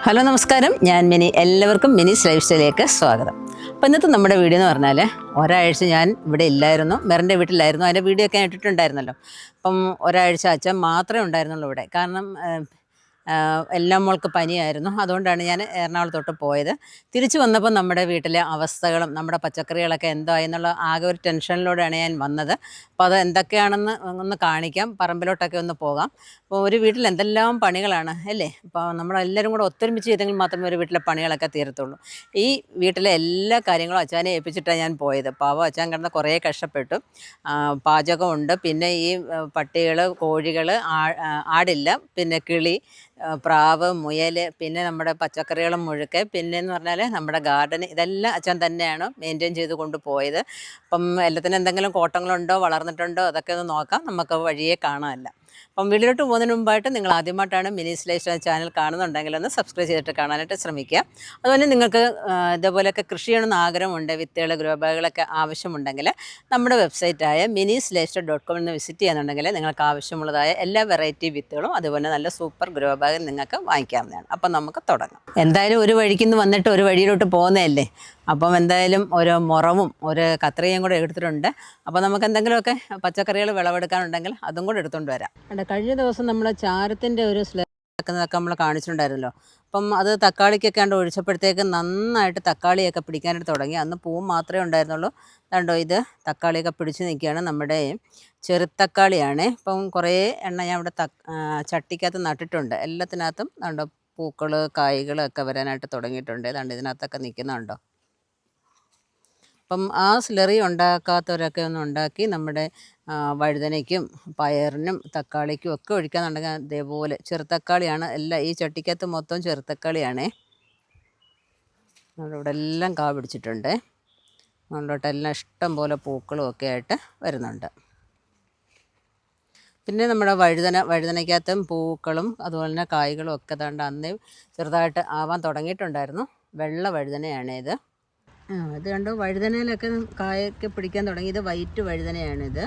Hello നമസ്കാരം, ഞാൻ mini. എല്ലാവർക്കും മിനിസ് ലൈഫ് സ്റ്റൈലിലേക്ക് സ്വാഗതം. അപ്പോൾ ഇന്നത്തെ നമ്മുടെ വീഡിയോ എന്ന് പറഞ്ഞാൽ, ഒരാഴ്ച ഞാൻ ഇവിടെ ഇല്ലായിരുന്നു, മെറിൻ്റെ വീട്ടിലായിരുന്നു. അതിൻ്റെ വീഡിയോ ഒക്കെ ഞാൻ ഇട്ടിട്ടുണ്ടായിരുന്നല്ലോ. അപ്പം ഒരാഴ്ച അച്ഛൻ മാത്രമേ ഉണ്ടായിരുന്നുള്ളൂ ഇവിടെ. കാരണം എല്ലാം മോൾക്ക് പനിയായിരുന്നു. അതുകൊണ്ടാണ് ഞാൻ എറണാകുളത്തോട്ട് പോയത്. തിരിച്ചു വന്നപ്പോൾ നമ്മുടെ വീട്ടിലെ അവസ്ഥകളും നമ്മുടെ പച്ചക്കറികളൊക്കെ എന്തായി എന്നുള്ള ആകെ ഒരു ടെൻഷനിലൂടെയാണ് ഞാൻ വന്നത്. അപ്പോൾ അത് എന്തൊക്കെയാണെന്ന് ഒന്ന് കാണിക്കാം, പറമ്പിലോട്ടൊക്കെ ഒന്ന് പോകാം. അപ്പോൾ ഒരു വീട്ടിൽ എന്തെല്ലാം പണികളാണ് അല്ലേ. അപ്പോൾ നമ്മളെല്ലാവരും കൂടെ ഒത്തൊരുമിച്ച് ചെയ്തെങ്കിൽ മാത്രമേ ഒരു വീട്ടിലെ പണികളൊക്കെ തീരത്തുള്ളൂ. ഈ വീട്ടിലെ എല്ലാ കാര്യങ്ങളും അച്ഛനെ ഏൽപ്പിച്ചിട്ടാണ് ഞാൻ പോയത്. പാവം അച്ഛൻ കിടന്ന് കുറേ കഷ്ടപ്പെട്ടു. പാചകമുണ്ട്, പിന്നെ ഈ പട്ടികൾ, കോഴികൾ, ആടില്ല, പിന്നെ കിളി, പ്രാവ്, മുയൽ, പിന്നെ നമ്മുടെ പച്ചക്കറികളും മുഴുക്കെ, പിന്നെയെന്ന് പറഞ്ഞാൽ നമ്മുടെ ഗാർഡൻ, ഇതെല്ലാം അച്ഛൻ തന്നെയാണ് മെയിൻറ്റെയിൻ ചെയ്ത് കൊണ്ടുപോയത്. അപ്പം എല്ലാത്തിനും എന്തെങ്കിലും കോട്ടങ്ങളുണ്ടോ, വളർന്നിട്ടുണ്ടോ, അതൊക്കെ ഒന്ന് നോക്കാം. നമുക്ക് വഴിയെ കാണാമല്ല. അപ്പം വീട്ടിലോട്ട് പോകുന്നതിന് മുമ്പായിട്ട് നിങ്ങൾ ആദ്യമായിട്ടാണ് മിനിസ് ലൈഫ് സ്റ്റൈൽ ചാനൽ കാണുന്നുണ്ടെങ്കിൽ ഒന്ന് സബ്സ്ക്രൈബ് ചെയ്തിട്ട് കാണാനായിട്ട് ശ്രമിക്കുക. അതുപോലെ നിങ്ങൾക്ക് ഇതേപോലെയൊക്കെ കൃഷി ചെയ്യണമെന്ന് ആഗ്രഹമുണ്ട്, വിത്തുകൾ, ഗ്രോ ബാഗുകളൊക്കെ ആവശ്യമുണ്ടെങ്കിൽ നമ്മുടെ വെബ്സൈറ്റായ minisLifestyle.com എന്ന് വിസിറ്റ് ചെയ്യുന്നുണ്ടെങ്കിൽ നിങ്ങൾക്ക് ആവശ്യമുള്ളതായ എല്ലാ വെറൈറ്റി വിത്തുകളും അതുപോലെ നല്ല സൂപ്പർ ഗ്രോ ബാഗ് നിങ്ങൾക്ക് വാങ്ങിക്കാവുന്നതാണ്. അപ്പം നമുക്ക് തുടങ്ങാം. എന്തായാലും ഒരു വഴിക്ക് നിന്ന് വന്നിട്ട് ഒരു വഴിയിലോട്ട് പോകുന്നതല്ലേ. അപ്പം എന്തായാലും ഒരു മുറവും ഒരു കത്രികയും കൂടെ എടുത്തിട്ടുണ്ട്. അപ്പോൾ നമുക്ക് എന്തെങ്കിലുമൊക്കെ പച്ചക്കറികൾ വിളവെടുക്കാനുണ്ടെങ്കിൽ അതും കൂടെ എടുത്തുകൊണ്ട് വരാം. കഴിഞ്ഞ ദിവസം നമ്മൾ ചാരത്തിൻ്റെ ഒരു സ്ലേക്കുന്നതൊക്കെ നമ്മൾ കാണിച്ചിട്ടുണ്ടായിരുന്നല്ലോ. അപ്പം അത് തക്കാളിക്കൊക്കെ കണ്ട് ഒഴിച്ചപ്പോഴത്തേക്ക് നന്നായിട്ട് തക്കാളിയൊക്കെ പിടിക്കാനായിട്ട് തുടങ്ങി. അന്ന് പൂവും മാത്രമേ ഉണ്ടായിരുന്നുള്ളൂ. കണ്ടോ, ഇത് തക്കാളിയൊക്കെ പിടിച്ച് നിൽക്കുകയാണ്. നമ്മുടെ ചെറുത്തക്കാളിയാണ്. ഇപ്പം കുറേ എണ്ണ ഞാൻ ഇവിടെ ചട്ടിക്കകത്ത് നട്ടിട്ടുണ്ട്. എല്ലാത്തിനകത്തും കണ്ടോ പൂക്കൾ, കായ്കളൊക്കെ വരാനായിട്ട് തുടങ്ങിയിട്ടുണ്ട്. ഏതാണ്ട് ഇതിനകത്തൊക്കെ നിൽക്കുന്നുണ്ടോ. അപ്പം ആ സ്ലറി ഉണ്ടാക്കാത്തവരൊക്കെ ഒന്ന് ഉണ്ടാക്കി നമ്മുടെ വഴുതനയ്ക്കും പയറിനും തക്കാളിക്കും ഒക്കെ ഒഴിക്കാന്നുണ്ടെങ്കിൽ അതേപോലെ ചെറുത്തക്കാളിയാണ് എല്ലാം. ഈ ചട്ടിക്കകത്ത് മൊത്തം ചെറുത്തക്കാളിയാണേ. നമ്മുടെ ഇവിടെ എല്ലാം കാ പിടിച്ചിട്ടുണ്ട്. അതുകൊണ്ടോട്ടെല്ലാം ഇഷ്ടം പോലെ പൂക്കളും ഒക്കെ ആയിട്ട് വരുന്നുണ്ട്. പിന്നെ നമ്മുടെ വഴുതനയ്ക്കകത്തും പൂക്കളും അതുപോലെ തന്നെ കായ്കളും ഒക്കെ തണ്ട് അന്നേ ചെറുതായിട്ട് ആവാൻ തുടങ്ങിയിട്ടുണ്ടായിരുന്നു. വെള്ള വഴുതനയാണിത്. ഇത് കണ്ടോ, വഴുതനയിലൊക്കെ കായൊക്കെ പിടിക്കാൻ തുടങ്ങി. ഇത് വൈറ്റ് വഴുതനയാണിത്.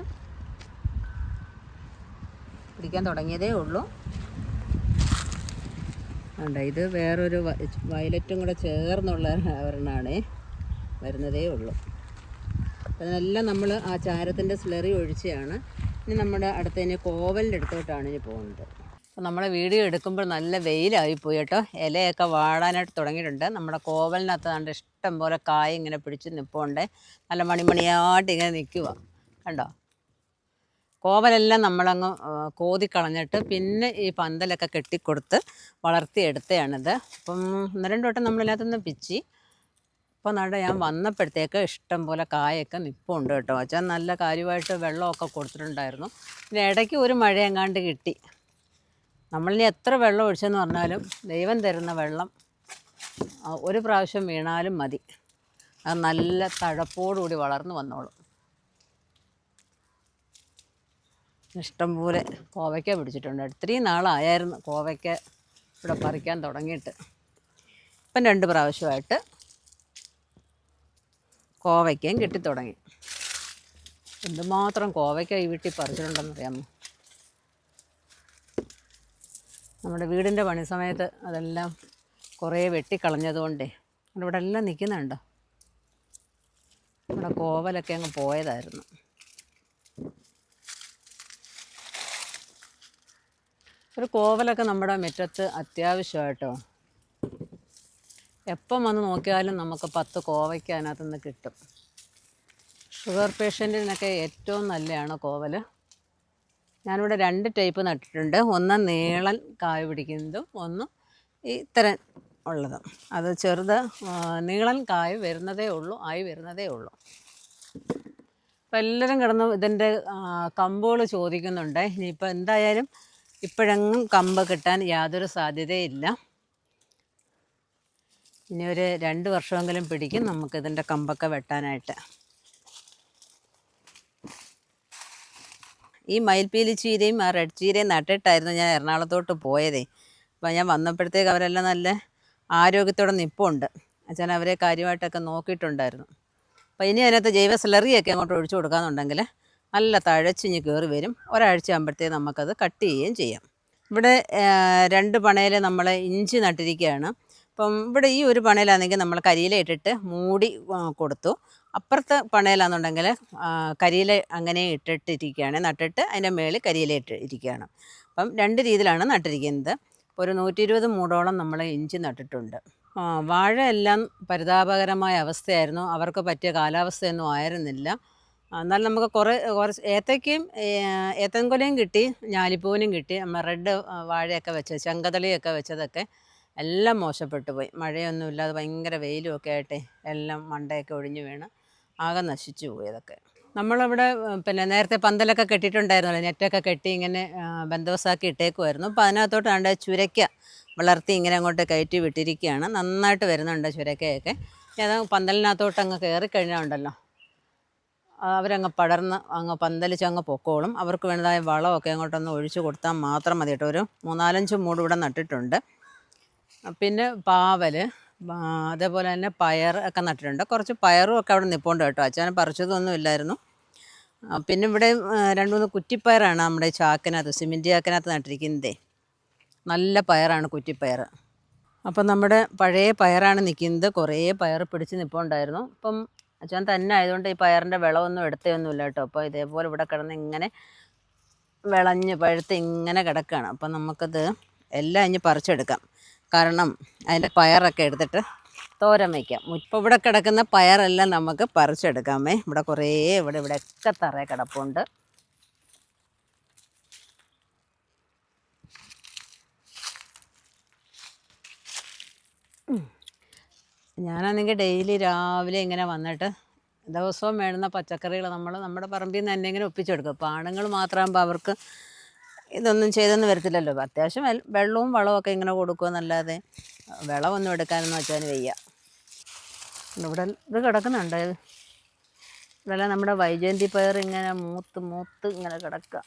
പിടിക്കാൻ തുടങ്ങിയതേ ഉള്ളൂ. ഉണ്ട്, ഇത് വേറൊരു വയലറ്റും കൂടെ ചേർന്നുള്ള ഒരെണ്ണമാണ്, വരുന്നതേ ഉള്ളൂ. അതിനെല്ലാം നമ്മൾ ആ ചാരത്തിൻ്റെ സ്ലറി ഒഴിച്ചാണ്. ഇനി നമ്മുടെ അടുത്തതിന് കോവലിൻ്റെ അടുത്തോട്ടാണ് ഇനി പോകുന്നത്. അപ്പോൾ നമ്മളെ വീഡിയോ എടുക്കുമ്പോൾ നല്ല വെയിലായിപ്പോയി കേട്ടോ. ഇലയൊക്കെ വാടാനായിട്ട് തുടങ്ങിയിട്ടുണ്ട്. നമ്മുടെ കോവലിനകത്ത് കണ്ട് ഇഷ്ടം പോലെ കായ ഇങ്ങനെ പിടിച്ച് നിൽപ്പുണ്ട്. നല്ല മണിമണിയായിട്ട് ഇങ്ങനെ നിൽക്കുക കണ്ടോ. കോവലെല്ലാം നമ്മളങ്ങ് കോതിക്കളഞ്ഞിട്ട് പിന്നെ ഈ പന്തലൊക്കെ കെട്ടിക്കൊടുത്ത് വളർത്തിയെടുത്തതാണിത്. അപ്പം 1-2 വട്ടം നമ്മളിതിനകത്തുനിന്ന് പിച്ചി. അപ്പോൾ ഞാൻ വന്നപ്പോഴത്തേക്ക് ഇഷ്ടം പോലെ കായൊക്കെ നിൽപ്പുണ്ട് കേട്ടോ. അച്ഛൻ നല്ല കാര്യമായിട്ട് വെള്ളമൊക്കെ കൊടുത്തിട്ടുണ്ടായിരുന്നു. പിന്നെ ഇടയ്ക്ക് ഒരു മഴ എങ്ങാണ്ട് കിട്ടി. നമ്മളിനി എത്ര വെള്ളം ഒഴിച്ചെന്ന് പറഞ്ഞാലും ദൈവം തരുന്ന വെള്ളം ഒരു പ്രാവശ്യം വീണാലും മതി. അത് നല്ല തഴപ്പോടുകൂടി വളർന്നു വന്നോളും. ഇഷ്ടംപോലെ കോവയ്ക്ക പിടിച്ചിട്ടുണ്ട്. ഇത്രയും നാളായായിരുന്നു കോവയ്ക്ക ഇവിടെ പറിക്കാൻ തുടങ്ങിയിട്ട്. ഇപ്പം 2 പ്രാവശ്യമായിട്ട് കോവയ്ക്കയും കിട്ടിത്തുടങ്ങി. എന്തുമാത്രം കോവയ്ക്ക ഈ വീട്ടിൽ പറിച്ചിട്ടുണ്ടെന്ന് അറിയാമോ. നമ്മുടെ വീടിൻ്റെ പണി സമയത്ത് അതെല്ലാം കുറേ വെട്ടിക്കളഞ്ഞതുകൊണ്ടേ ഇവിടെ എല്ലാം നിൽക്കുന്നുണ്ടോ. നമ്മുടെ കോവലൊക്കെ അങ്ങ് പോയതായിരുന്നു. ഒരു കോവലൊക്കെ നമ്മുടെ മുറ്റത്ത് അത്യാവശ്യമായിട്ടോ. എപ്പം വന്ന് നോക്കിയാലും നമുക്ക് 10 കോവയ്ക്ക് അതിനകത്തുനിന്ന് കിട്ടും. ഷുഗർ പേഷ്യൻറ്റിനൊക്കെ ഏറ്റവും നല്ലതാണ് കോവൽ. ഞാനിവിടെ 2 ടൈപ്പ് നട്ടിട്ടുണ്ട്. ഒന്ന് നീളൻ കായ പിടിക്കുന്നതും ഒന്ന് ഇത്തരം ഉള്ളതും. അത് ചെറുത് നീളൻ കായ വരുന്നതേ ഉള്ളൂ, ആയി വരുന്നതേ ഉള്ളൂ. അപ്പം എല്ലാവരും കിടന്ന് ഇതിൻ്റെ കമ്പുകൾ ചോദിക്കുന്നുണ്ട്. ഇനിയിപ്പോൾ എന്തായാലും ഇപ്പോഴെങ്ങും കമ്പ് കിട്ടാൻ യാതൊരു സാധ്യതയില്ല. ഇനി ഒരു 2 വർഷമെങ്കിലും പിടിക്കും നമുക്കിതിൻ്റെ കമ്പൊക്കെ വെട്ടാനായിട്ട്. ഈ മയിൽപ്പീലി ചീരയും ആ റെഡ് ചീരയും നട്ടിട്ടായിരുന്നു ഞാൻ എറണാകുളത്തോട്ട് പോയതേ. അപ്പോൾ ഞാൻ വന്നപ്പോഴത്തേക്ക് അവരെല്ലാം നല്ല ആരോഗ്യത്തോടെ നിൽപ്പുണ്ട്. അച്ഛൻ അവരെ കാര്യമായിട്ടൊക്കെ നോക്കിയിട്ടുണ്ടായിരുന്നു. അപ്പോൾ ഇനി അതിനകത്ത് ജൈവ സ്ലറിയൊക്കെ അങ്ങോട്ട് ഒഴിച്ചു കൊടുക്കാമെന്നുണ്ടെങ്കിൽ നല്ല തഴച്ചിഞ്ഞ് കയറി വരും. ഒരാഴ്ച ആകുമ്പോഴത്തേക്ക് നമുക്കത് കട്ട് ചെയ്യുകയും ചെയ്യാം. ഇവിടെ 2 പണയിൽ നമ്മൾ ഇഞ്ചി നട്ടിരിക്കുകയാണ്. ഇപ്പം ഇവിടെ ഈ ഒരു പണയിലാണെങ്കിൽ നമ്മൾ കരിയില ഇട്ടിട്ട് മൂടി കൊടുത്തു. അപ്പുറത്തെ പണയിലാണെന്നുണ്ടെങ്കിൽ കരിയില അങ്ങനെ ഇട്ടിട്ടിരിക്കുകയാണ്, നട്ടിട്ട് അതിൻ്റെ മേളിൽ കരിയില ഇട്ടിരിക്കുകയാണ്. അപ്പം 2 രീതിയിലാണ് നട്ടിരിക്കുന്നത്. ഒരു 120 മൂടോളം നമ്മൾ ഇഞ്ചി നട്ടിട്ടുണ്ട്. വാഴ എല്ലാം പരിതാപകരമായ അവസ്ഥയായിരുന്നു. അവർക്ക് പറ്റിയ കാലാവസ്ഥയൊന്നും ആയിരുന്നില്ല. എന്നാൽ നമുക്ക് കുറച്ച് ഏത്തയ്ക്കയും ഏത്തൻകൊലയും കിട്ടി, ഞാലിപ്പൂവനും കിട്ടി. നമ്മൾ റെഡ് വാഴയൊക്കെ വെച്ചത്, ചെങ്കതളിയൊക്കെ വെച്ചതൊക്കെ എല്ലാം മോശപ്പെട്ടു പോയി. മഴയൊന്നുമില്ലാതെ ഭയങ്കര വെയിലും ഒക്കെ ആയിട്ടേ എല്ലാം മണ്ടയൊക്കെ ഒഴിഞ്ഞു വീണ് ആകെ നശിച്ചു പോയി അതൊക്കെ. നമ്മളവിടെ പിന്നെ നേരത്തെ പന്തലൊക്കെ കെട്ടിയിട്ടുണ്ടായിരുന്നല്ലോ, നെറ്റൊക്കെ കെട്ടി ഇങ്ങനെ ബന്ദോബസ്താക്കി ഇട്ടേക്കുമായിരുന്നു. അപ്പോൾ അതിനകത്തോട്ട് കണ്ട് ചുരയ്ക്ക വളർത്തി ഇങ്ങനെ അങ്ങോട്ട് കയറ്റി വിട്ടിരിക്കുകയാണ്. നന്നായിട്ട് വരുന്നുണ്ട് ചുരക്കയൊക്കെ. അത് പന്തലിനകത്തോട്ട് അങ്ങ് കയറിക്കഴിഞ്ഞാൽ ഉണ്ടല്ലോ, അവരങ്ങ് പടർന്ന് അങ്ങ് പന്തലിച്ച് അങ്ങ് പൊക്കോളും. അവർക്ക് വേണ്ടതായ വളമൊക്കെ അങ്ങോട്ടൊന്ന് ഒഴിച്ചു കൊടുത്താൽ മാത്രം മതി കേട്ടോ. ഒരു 3-4 മൂട് ഇവിടെ നട്ടിട്ടുണ്ട്. പിന്നെ പാവൽ, അതേപോലെ തന്നെ പയർ ഒക്കെ നട്ടിട്ടുണ്ട്. കുറച്ച് പയറും ഒക്കെ അവിടെ നിൽപ്പുണ്ട് കേട്ടോ. അച്ഛനെ പറിച്ചതൊന്നും ഇല്ലായിരുന്നു. പിന്നെ ഇവിടെ 2-3 കുറ്റിപ്പയറാണ് നമ്മുടെ ചാക്കിനകത്ത്, സിമെൻറ്റ് ചാക്കിനകത്ത് നട്ടിരിക്കുന്നതേ. നല്ല പയറാണ്, കുറ്റിപ്പയർ. അപ്പം നമ്മുടെ പഴയ പയറാണ് നിൽക്കുന്നത്. കുറേ പയർ പിടിച്ച് നിൽപ്പുണ്ടായിരുന്നു. ഇപ്പം അച്ഛൻ തന്നെ ആയതുകൊണ്ട് ഈ പയറിൻ്റെ വിളവൊന്നും എടുത്തൊന്നുമില്ല കേട്ടോ. അപ്പോൾ ഇതേപോലെ ഇവിടെ കിടന്ന് ഇങ്ങനെ വിളഞ്ഞ് പഴുത്ത് ഇങ്ങനെ കിടക്കുകയാണ്. അപ്പം നമുക്കത് എല്ലാം ഇനി പറിച്ചെടുക്കാം. കാരണം അതിൻ്റെ പയറൊക്കെ എടുത്തിട്ട് തോരൻ വയ്ക്കാം. ഇപ്പോൾ ഇവിടെ കിടക്കുന്ന പയറെല്ലാം നമുക്ക് പറിച്ചെടുക്കാമേ. ഇവിടെ കുറേ ഇവിടെയൊക്കെ തറയെ കിടപ്പുണ്ട്. ഞാനാണെങ്കിൽ ഡെയിലി രാവിലെ ഇങ്ങനെ വന്നിട്ട് ദിവസവും വേണ്ടുന്ന പച്ചക്കറികൾ നമ്മുടെ പറമ്പിൽ നിന്ന് തന്നെ ഇങ്ങനെ ഒപ്പിച്ചെടുക്കും. അപ്പോൾ ആണുങ്ങൾ മാത്രമാകുമ്പോൾ അവർക്ക് ഇതൊന്നും ചെയ്തെന്ന് വരത്തില്ലല്ലോ. അത്യാവശ്യം വെള്ളവും വളമൊക്കെ ഇങ്ങനെ കൊടുക്കുമെന്നല്ലാതെ വിളവൊന്നും എടുക്കാനൊന്നും വെച്ചാൽ വയ്യ. ഇവിടെ ഇത് കിടക്കുന്നുണ്ട്. ഇതെല്ലാം നമ്മുടെ വൈജയന്തി പയർ ഇങ്ങനെ മൂത്ത് ഇങ്ങനെ കിടക്കുക.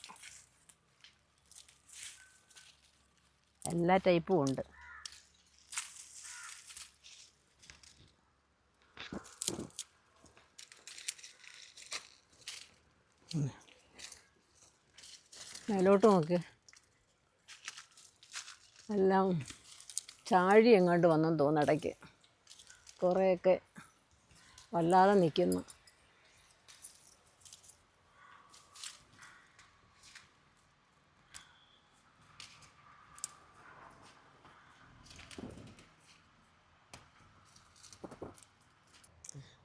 എല്ലാ ടൈപ്പും ഉണ്ട്. മേലോട്ട് നോക്കി എല്ലാം ചാഴി എങ്ങോട്ട് വന്നെന്ന് തോന്നുന്നു. ഇടയ്ക്ക് കുറേയൊക്കെ വല്ലാതെ നിൽക്കുന്നു.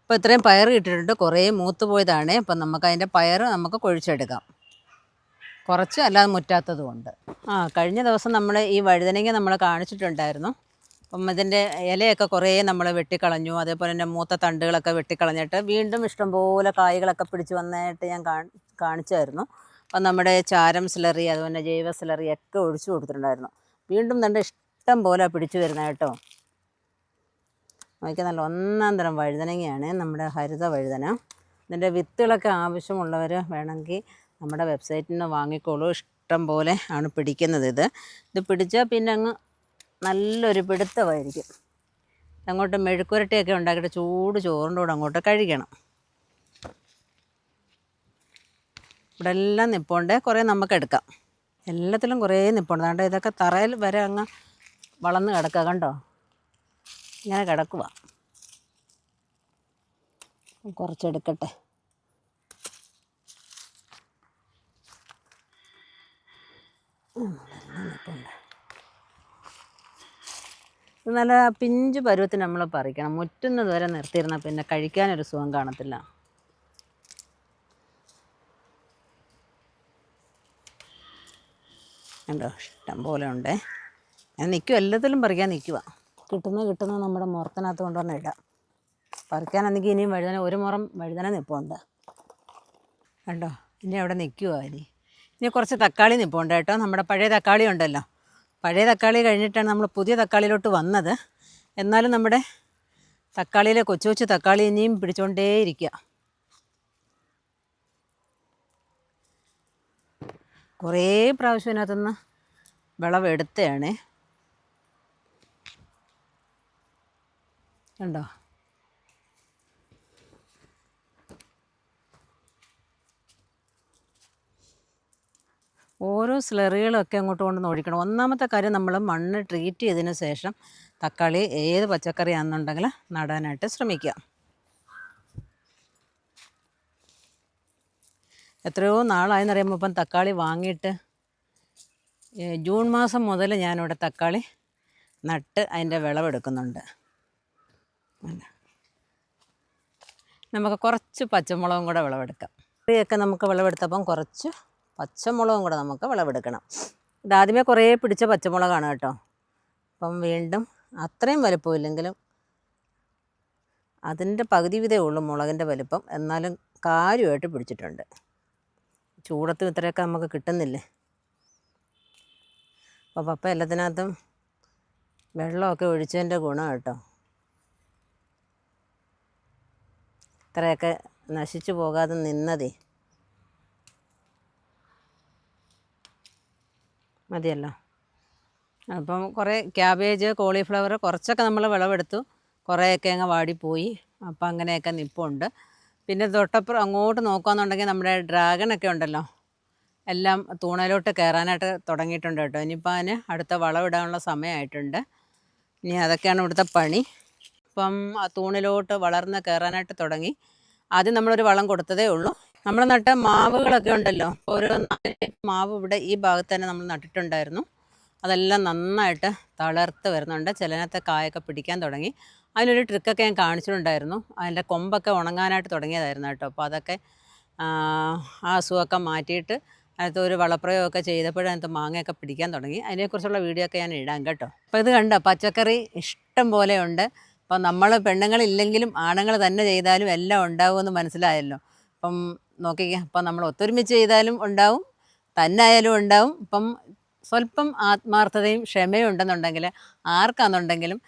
ഇപ്പോൾ ഇത്രയും പയർ കിട്ടിയിട്ടുണ്ട്. കുറേ മൂത്ത് പോയതാണ്. അപ്പം നമുക്കതിൻ്റെ പയർ നമുക്ക് കൊഴിച്ചെടുക്കാം. കുറച്ച് അല്ലാതെ മുറ്റാത്തതുമുണ്ട്. കഴിഞ്ഞ ദിവസം നമ്മൾ ഈ വഴുതനങ്ങ നമ്മൾ കാണിച്ചിട്ടുണ്ടായിരുന്നു. അപ്പം ഇതിൻ്റെ ഇലയൊക്കെ കുറേ നമ്മൾ വെട്ടിക്കളഞ്ഞു. അതേപോലെ തന്നെ മൂത്ത തണ്ടുകളൊക്കെ വെട്ടിക്കളഞ്ഞിട്ട് വീണ്ടും ഇഷ്ടംപോലെ കായ്കളൊക്കെ പിടിച്ച് വന്നായിട്ട് ഞാൻ കാണിച്ചായിരുന്നു. അപ്പം നമ്മുടെ ചാരം സ്ലറി, അതുപോലെ ജൈവ സ്ലറി ഒക്കെ ഒഴിച്ചു കൊടുത്തിട്ടുണ്ടായിരുന്നു. വീണ്ടും തണ്ട് ഇഷ്ടം പോലെ പിടിച്ചു വരുന്ന കേട്ടോ. നോക്കിയാൽ നല്ല ഒന്നാം തരം വഴുതനങ്ങയാണ്, നമ്മുടെ ഹരിത വഴുതന. ഇതിൻ്റെ വിത്തുകളൊക്കെ ആവശ്യമുള്ളവർ വേണമെങ്കിൽ നമ്മുടെ വെബ്സൈറ്റിൽ നിന്ന് വാങ്ങിക്കോളൂ. ഇഷ്ടം പോലെ ആണ് പിടിക്കുന്നത്. ഇത് പിടിച്ചാൽ പിന്നെ അങ്ങ് നല്ലൊരു പിടുത്തമായിരിക്കും. അങ്ങോട്ട് മെഴുക്കുരട്ടിയൊക്കെ ഉണ്ടാക്കിയിട്ട് ചൂട് ചോറിൻ്റെ കൂടെ അങ്ങോട്ട് കഴിക്കണം. ഇവിടെ എല്ലാം നിൽപ്പുണ്ട്. കുറേ നമുക്കെടുക്കാം. എല്ലാത്തിലും കുറേ നിൽപ്പുണ്ട്. അതുകൊണ്ട് ഇതൊക്കെ തറയിൽ വരെ അങ്ങ് വളർന്ന് കിടക്കുക. കണ്ടോ, ഇങ്ങനെ കിടക്കുക. കുറച്ചെടുക്കട്ടെ. ഇത് നല്ല പിഞ്ച് പരുവത്തിന് നമ്മൾ പറിക്കണം. മുറ്റുന്നത് വരെ നിർത്തിയിരുന്നാൽ പിന്നെ കഴിക്കാനൊരു സുഖം കാണത്തില്ല. കണ്ടോ, ഇഷ്ടം പോലെ ഉണ്ടേ. ഞാൻ നിൽക്കും, എല്ലാത്തിലും പറിക്കാൻ നിൽക്കുക. കിട്ടുന്ന നമ്മുടെ മുറത്തിനകത്ത് കൊണ്ടുവന്ന് ഇടാം. പറിക്കാനെങ്കിൽ ഇനിയും ഒരു മുറം വഴുതന നിൽപ്പുണ്ട്. കണ്ടോ, ഇനി അവിടെ നിൽക്കുക. ഇനി കുറച്ച് തക്കാളി നിൽപ്പുണ്ട് കേട്ടോ. നമ്മുടെ പഴയ തക്കാളി ഉണ്ടല്ലോ, പഴയ തക്കാളി കഴിഞ്ഞിട്ടാണ് നമ്മൾ പുതിയ തക്കാളിയിലോട്ട് വന്നത്. എന്നാലും നമ്മുടെ തക്കാളിയിലെ കൊച്ചു കൊച്ചു തക്കാളി ഇനിയും പിടിച്ചുകൊണ്ടേയിരിക്കുക. കുറേ പ്രാവശ്യം ഇതിനകത്തുനിന്ന് വിളവെടുത്തതാണേ. കണ്ടോ, ഓരോ സ്ലറികളൊക്കെ അങ്ങോട്ട് കൊണ്ട് ഒഴിക്കണം. ഒന്നാമത്തെ കാര്യം, നമ്മൾ മണ്ണ് ട്രീറ്റ് ചെയ്തതിന് ശേഷം തക്കാളി ഏത് പച്ചക്കറി ആണെന്നുണ്ടെങ്കിൽ നടാനായിട്ട് ശ്രമിക്കുക. എത്രയോ നാളായെന്നറിയുമ്പോൾ ഇപ്പം തക്കാളി വാങ്ങിയിട്ട് ജൂൺ മാസം മുതൽ ഞാനിവിടെ തക്കാളി നട്ട് അതിൻ്റെ വിളവെടുക്കുന്നുണ്ട്. നമുക്ക് കുറച്ച് പച്ചമുളകും കൂടെ വിളവെടുക്കാം. ഇവയൊക്കെ നമുക്ക് വിളവെടുത്തപ്പം കുറച്ച് പച്ചമുളകും കൂടെ നമുക്ക് വിളവെടുക്കണം. ഇതാദ്യമേ കുറേ പിടിച്ച പച്ചമുളകാണ് കേട്ടോ. അപ്പം വീണ്ടും അത്രയും വലുപ്പമില്ലെങ്കിലും അതിൻ്റെ പകുതി വിധേ ഉള്ളൂ മുളകിൻ്റെ വലുപ്പം. എന്നാലും കാര്യമായിട്ട് പിടിച്ചിട്ടുണ്ട്. ചൂടത്തും ഇത്രയൊക്കെ നമുക്ക് കിട്ടുന്നില്ലേ. അപ്പോൾ പപ്പ എല്ലാത്തിനകത്തും വെള്ളമൊക്കെ ഒഴിച്ചതിൻ്റെ ഗുണം കേട്ടോ. ഇത്രയൊക്കെ നശിച്ചു പോകാതെ നിന്നതേ മതിയല്ലോ. അപ്പം കുറേ ക്യാബേജ്, കോളിഫ്ലവർ കുറച്ചൊക്കെ നമ്മൾ വിളവെടുത്തു. കുറേയൊക്കെ അങ്ങ് വാടിപ്പോയി. അപ്പം അങ്ങനെയൊക്കെ നിൽപ്പുണ്ട്. പിന്നെ തൊട്ടപ്പുറം അങ്ങോട്ട് നോക്കുകയെന്നുണ്ടെങ്കിൽ നമ്മുടെ ഡ്രാഗണൊക്കെ ഉണ്ടല്ലോ, എല്ലാം തൂണയിലോട്ട് കയറാനായിട്ട് തുടങ്ങിയിട്ടുണ്ട് കേട്ടോ. ഇനിയിപ്പോൾ അതിന് അടുത്ത വളമിടാനുള്ള സമയമായിട്ടുണ്ട്. ഇനി അതൊക്കെയാണ് ഇവിടുത്തെ പണി. അപ്പം ആ തൂണിലോട്ട് വളർന്ന് കയറാനായിട്ട് തുടങ്ങി. ആദ്യം നമ്മളൊരു വളം കൊടുത്തതേ ഉള്ളൂ. നമ്മൾ നട്ട മാവുകളൊക്കെ ഉണ്ടല്ലോ, ഓരോ മാവ് ഇവിടെ ഈ ഭാഗത്ത് തന്നെ നമ്മൾ നട്ടിട്ടുണ്ടായിരുന്നു. അതെല്ലാം നന്നായിട്ട് തളർത്ത് വരുന്നുണ്ട്. ചിലനത്തെ കായൊക്കെ പിടിക്കാൻ തുടങ്ങി. അതിനൊരു ട്രിക്കൊക്കെ ഞാൻ കാണിച്ചിട്ടുണ്ടായിരുന്നു. അതിൻ്റെ കൊമ്പൊക്കെ ഉണങ്ങാനായിട്ട് തുടങ്ങിയതായിരുന്നു കേട്ടോ. അപ്പോൾ അതൊക്കെ ആ അസുഖമൊക്കെ മാറ്റിയിട്ട് അതിനകത്ത് ഒരു വളപ്രയോഗമൊക്കെ ചെയ്തപ്പോഴതിനകത്ത് മാങ്ങയൊക്കെ പിടിക്കാൻ തുടങ്ങി. അതിനെക്കുറിച്ചുള്ള വീഡിയോ ഒക്കെ ഞാൻ ഇടാം കേട്ടോ. അപ്പോൾ ഇത് കണ്ടോ, പച്ചക്കറി ഇഷ്ടം പോലെ ഉണ്ട്. അപ്പം നമ്മൾ പെണ്ണുങ്ങളില്ലെങ്കിലും ആണുങ്ങൾ തന്നെ ചെയ്താലും എല്ലാം ഉണ്ടാവുമെന്ന് മനസ്സിലായല്ലോ. അപ്പം നോക്കിക്കേ, അപ്പം നമ്മൾ ഒത്തൊരുമിച്ച് ചെയ്താലും ഉണ്ടാവും, തന്നായാലും ഉണ്ടാവും. ഇപ്പം സ്വല്പം ആത്മാർത്ഥതയും ക്ഷമയും ഉണ്ടെന്നുണ്ടെങ്കിൽ ആർക്കാണെന്നുണ്ടെങ്കിലും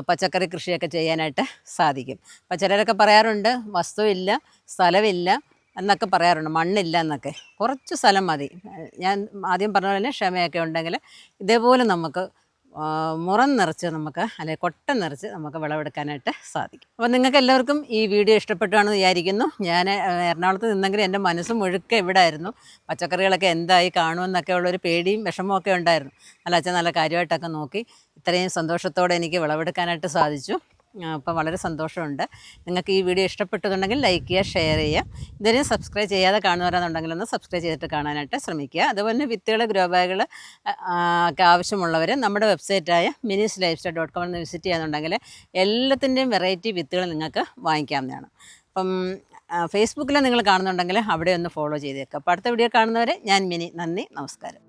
പച്ചക്കറി കൃഷിയൊക്കെ ചെയ്യാനായിട്ട് സാധിക്കും. അപ്പം ചിലരൊക്കെ പറയാറുണ്ട് വസ്തുവില്ല, സ്ഥലമില്ല എന്നൊക്കെ പറയാറുണ്ട്, മണ്ണില്ല എന്നൊക്കെ. കുറച്ച് സ്ഥലം മതി. ഞാൻ ആദ്യം പറഞ്ഞ പോലെ ക്ഷമയൊക്കെ ഉണ്ടെങ്കിൽ ഇതേപോലെ നമുക്ക് മുറം നിറച്ച് നമുക്ക്, അല്ലെങ്കിൽ കൊട്ട നിറച്ച് നമുക്ക് വിളവെടുക്കാനായിട്ട് സാധിക്കും. അപ്പോൾ നിങ്ങൾക്ക് എല്ലാവർക്കും ഈ വീഡിയോ ഇഷ്ടപ്പെട്ടാണെന്ന് വിചാരിക്കുന്നു. ഞാൻ എറണാകുളത്ത് നിന്നെങ്കിലും എൻ്റെ മനസ്സ് മുഴുക്കെ ഇവിടെ ആയിരുന്നു. പച്ചക്കറികളൊക്കെ എന്തായി കാണുമെന്നൊക്കെ ഉള്ളൊരു പേടിയും വിഷമമൊക്കെ ഉണ്ടായിരുന്നു. അച്ഛൻ നല്ല കാര്യമായിട്ടൊക്കെ നോക്കി ഇത്രയും സന്തോഷത്തോടെ എനിക്ക് വിളവെടുക്കാനായിട്ട് സാധിച്ചു. അപ്പോൾ വളരെ സന്തോഷമുണ്ട്. നിങ്ങൾക്ക് ഈ വീഡിയോ ഇഷ്ടപ്പെട്ടതുണ്ടെങ്കിൽ ലൈക്ക് ചെയ്യുക, ഷെയർ ചെയ്യുക. ഇതിന് സബ്സ്ക്രൈബ് ചെയ്യാതെ കാണുന്നവരാണെന്നുണ്ടെങ്കിൽ ഒന്ന് സബ്സ്ക്രൈബ് ചെയ്തിട്ട് കാണാനായിട്ട് ശ്രമിക്കുക. അതുപോലെ തന്നെ വിത്തുകൾ, ഗ്രോ ബാഗുകൾ ഒക്കെ ആവശ്യമുള്ളവർ നമ്മുടെ വെബ്സൈറ്റായ minisLifestyle.com എന്ന് വിസിറ്റ് ചെയ്യാന്നുണ്ടെങ്കിൽ എല്ലാത്തിൻ്റെയും വെറൈറ്റി വിത്തുകൾ നിങ്ങൾക്ക് വാങ്ങിക്കാവുന്നതാണ്. അപ്പം ഫേസ്ബുക്കിൽ നിങ്ങൾ കാണുന്നുണ്ടെങ്കിൽ അവിടെ ഒന്ന് ഫോളോ ചെയ്തേക്കുക. അപ്പോൾ അടുത്ത വീഡിയോ കാണുന്നവരെ ഞാൻ മിനി. നന്ദി, നമസ്കാരം.